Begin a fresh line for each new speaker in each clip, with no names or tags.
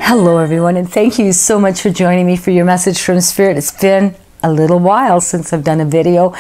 Hello everyone, and thank you so much for joining me for your message from Spirit. It's been a little while since I've done a video,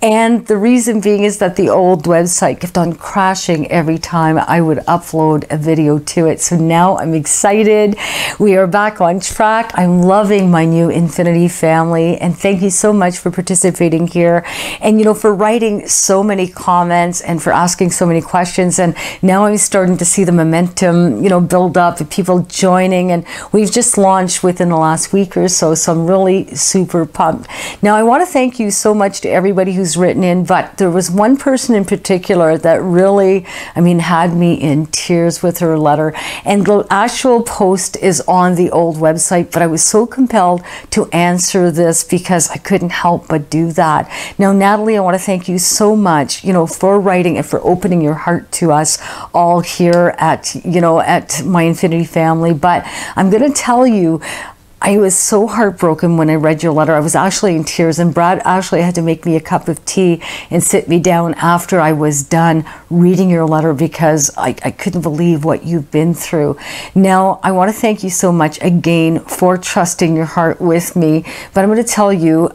and the reason being is that the old website kept on crashing every time I would upload a video to it. So now I'm excited. We are back on track. I'm loving my new Infinity family, and thank you so much for participating here, and for writing so many comments and for asking so many questions. And now I'm starting to see the momentum build up and people joining, and we've just launched within the last week or so, so I'm really super pumped. Now, I want to thank you so much to everybody who's written in, but there was one person in particular that really, had me in tears with her letter. And the actual post is on the old website, but I was so compelled to answer this because I couldn't help but do that. Now, Natalie, I want to thank you so much, for writing and for opening your heart to us all here at, at my Infinity family. But I'm going to tell you, I was so heartbroken when I read your letter. I was actually in tears, and Brad actually had to make me a cup of tea and sit me down after I was done reading your letter because I couldn't believe what you've been through. Now, I want to thank you so much again for trusting your heart with me, but I'm going to tell you,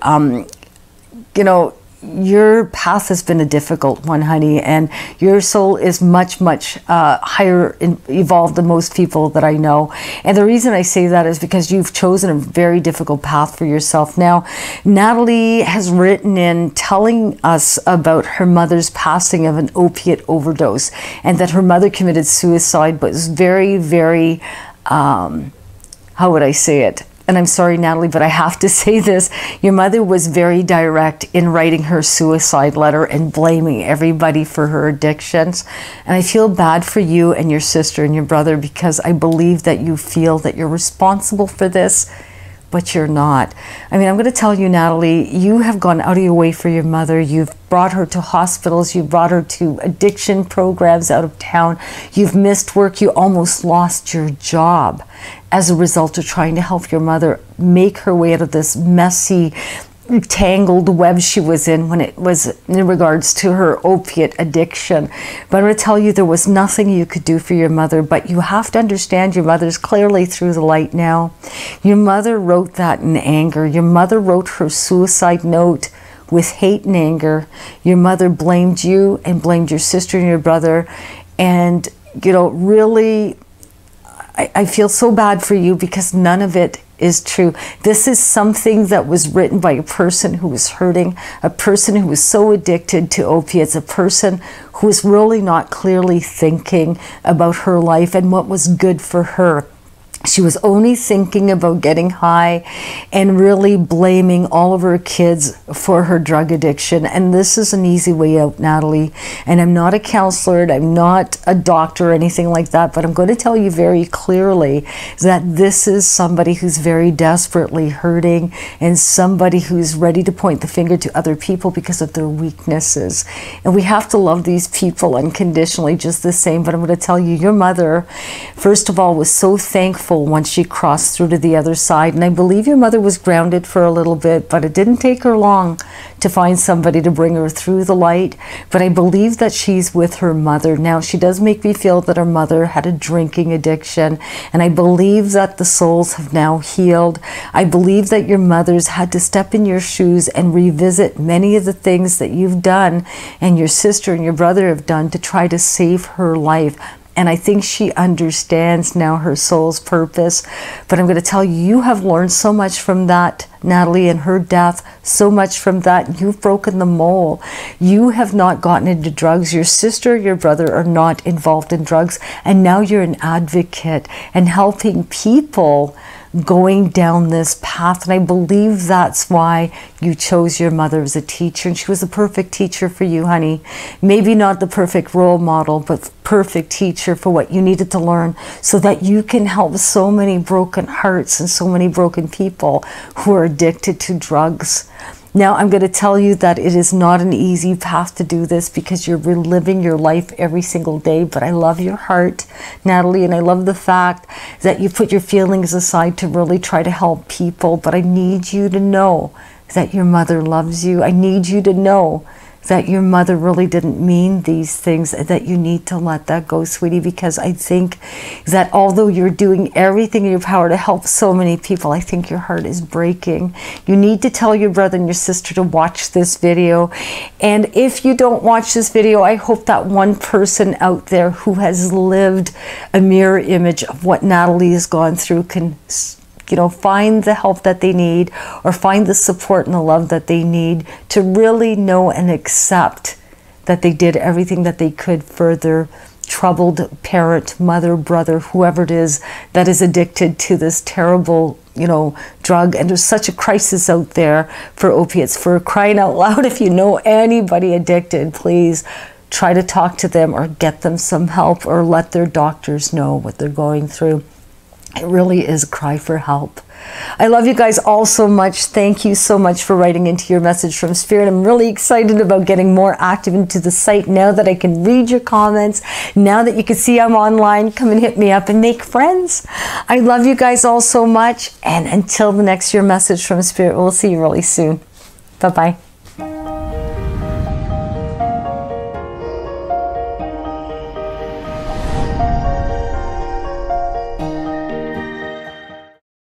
your path has been a difficult one, honey, and your soul is much, much higher evolved than most people that I know. And the reason I say that is because you've chosen a very difficult path for yourself. Now, Natalie has written in telling us about her mother's passing of an opiate overdose, and that her mother committed suicide, but was very, very, how would I say it? And I'm sorry, Natalie, but I have to say this. Your mother was very direct in writing her suicide letter and blaming everybody for her addictions. And I feel bad for you and your sister and your brother because I believe that you feel that you're responsible for this, but you're not. I'm going to tell you, Natalie, you have gone out of your way for your mother. You've brought her to hospitals. You've brought her to addiction programs out of town. You've missed work. You almost lost your job as a result of trying to help your mother make her way out of this messy, tangled web she was in when it was in regards to her opiate addiction. But I'm going to tell you, there was nothing you could do for your mother, but you have to understand your mother's clearly through the light now. Your mother wrote that in anger. Your mother wrote her suicide note with hate and anger. Your mother blamed you and blamed your sister and your brother, and really, I feel so bad for you because none of it is true. This is something that was written by a person who was hurting, a person who was so addicted to opiates, a person who was really not clearly thinking about her life and what was good for her. She was only thinking about getting high and really blaming all of her kids for her drug addiction. And this is an easy way out, Natalie. And I'm not a counselor, and I'm not a doctor or anything like that, but I'm going to tell you very clearly that this is somebody who's very desperately hurting and somebody who's ready to point the finger to other people because of their weaknesses. And we have to love these people unconditionally just the same. But I'm going to tell you, your mother, first of all, was so thankful once she crossed through to the other side. And I believe your mother was grounded for a little bit, but it didn't take her long to find somebody to bring her through the light. But I believe that she's with her mother. Now, she does make me feel that her mother had a drinking addiction, and I believe that the souls have now healed. I believe that your mother's had to step in your shoes and revisit many of the things that you've done and your sister and your brother have done to try to save her life. And I think she understands now her soul's purpose. But I'm going to tell you, you have learned so much from that, Natalie, and her death, so much from that. You've broken the mold. You have not gotten into drugs. Your sister, your brother are not involved in drugs. And now you're an advocate and helping people going down this path. And I believe that's why you chose your mother as a teacher. And she was a perfect teacher for you, honey. Maybe not the perfect role model, but perfect teacher for what you needed to learn so that you can help so many broken hearts and so many broken people who are addicted to drugs. Now, I'm going to tell you that it is not an easy path to do this because you're reliving your life every single day. But I love your heart, Natalie, and I love the fact that you put your feelings aside to really try to help people. But I need you to know that your mother loves you. I need you to know that your mother really didn't mean these things, that you need to let that go, sweetie, because I think that although you're doing everything in your power to help so many people, I think your heart is breaking. You need to tell your brother and your sister to watch this video. And if you don't watch this video, I hope that one person out there who has lived a mirror image of what Natalie has gone through can, you know, find the help that they need, or find the support and the love that they need to really know and accept that they did everything that they could for their troubled parent, mother, brother, whoever it is that is addicted to this terrible, you know, drug. And there's such a crisis out there for opiates. For crying out loud, if you know anybody addicted, please try to talk to them or get them some help, or let their doctors know what they're going through. It really is a cry for help. I love you guys all so much. Thank you so much for writing into your message from Spirit. I'm really excited about getting more active into the site now that I can read your comments. Now that you can see I'm online, come and hit me up and make friends. I love you guys all so much. And until the next Your Message from Spirit, we'll see you really soon. Bye-bye.